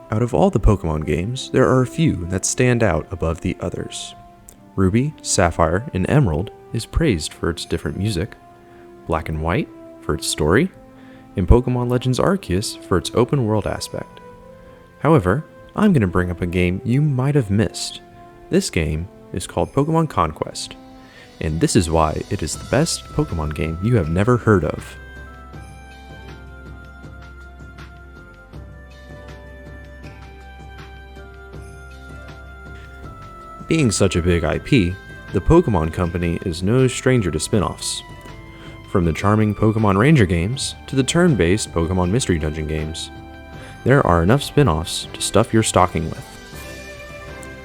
Out of all the Pokemon games, there are a few that stand out above the others. Ruby, Sapphire, and Emerald is praised for its different music, Black and White for its story, and Pokemon Legends Arceus for its open world aspect. However, I'm going to bring up a game you might have missed. This game is called Pokemon Conquest, and this is why it is the best Pokemon game you have never heard of. Being such a big IP, the Pokemon Company is no stranger to spin-offs. From the charming Pokemon Ranger games to the turn-based Pokemon Mystery Dungeon games, there are enough spin-offs to stuff your stocking with.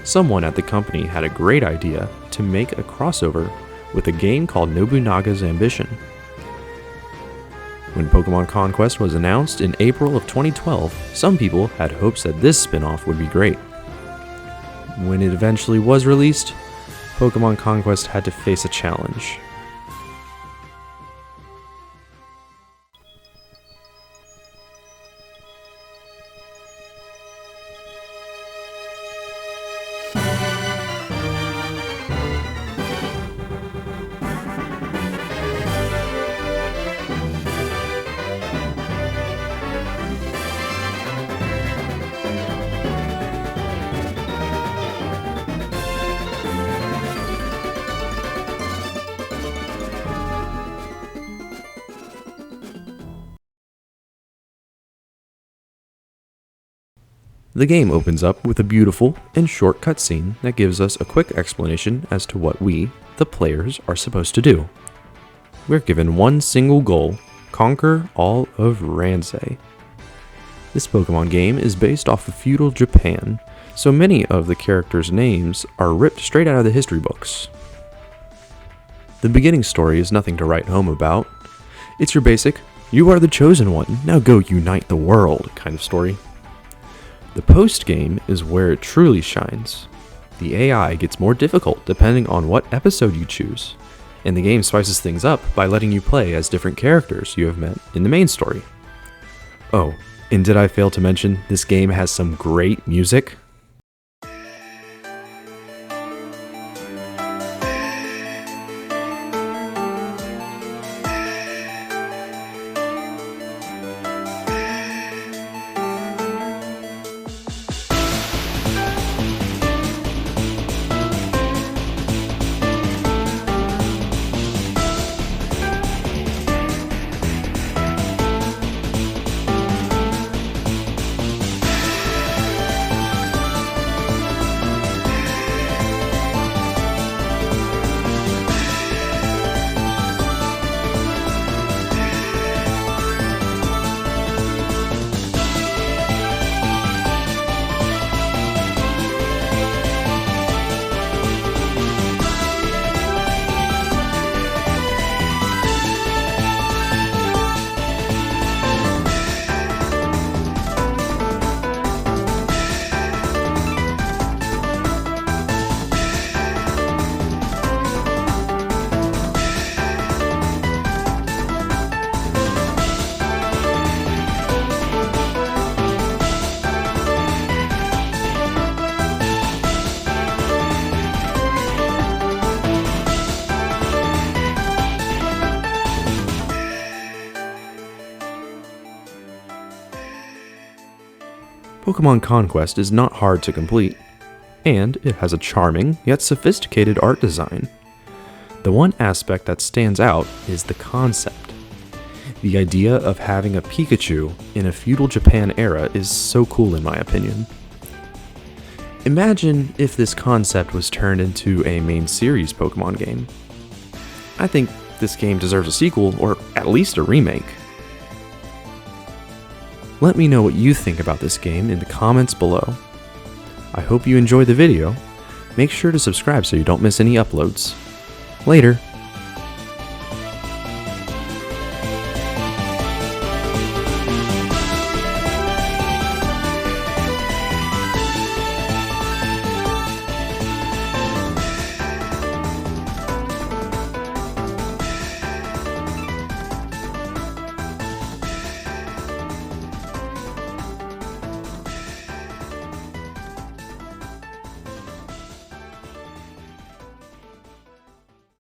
Someone at the company had a great idea to make a crossover with a game called Nobunaga's Ambition. When Pokemon Conquest was announced in April of 2012, some people had hopes that this spin-off would be great. When it eventually was released, Pokemon Conquest had to face a challenge. The game opens up with a beautiful and short cutscene that gives us a quick explanation as to what we, the players, are supposed to do. We're given one single goal: conquer all of Ranzai. This Pokemon game is based off of feudal Japan, so many of the characters' names are ripped straight out of the history books. The beginning story is nothing to write home about. It's your basic, "you are the chosen one, now go unite the world" kind of story. The post-game is where it truly shines. The AI gets more difficult depending on what episode you choose, and the game spices things up by letting you play as different characters you have met in the main story. Oh, and did I fail to mention, this game has some great music? Pokemon Conquest is not hard to complete, and it has a charming yet sophisticated art design. The one aspect that stands out is the concept. The idea of having a Pikachu in a feudal Japan era is so cool in my opinion. Imagine if this concept was turned into a main series Pokemon game. I think this game deserves a sequel, or at least a remake. Let me know what you think about this game in the comments below. I hope you enjoyed the video. Make sure to subscribe so you don't miss any uploads. Later.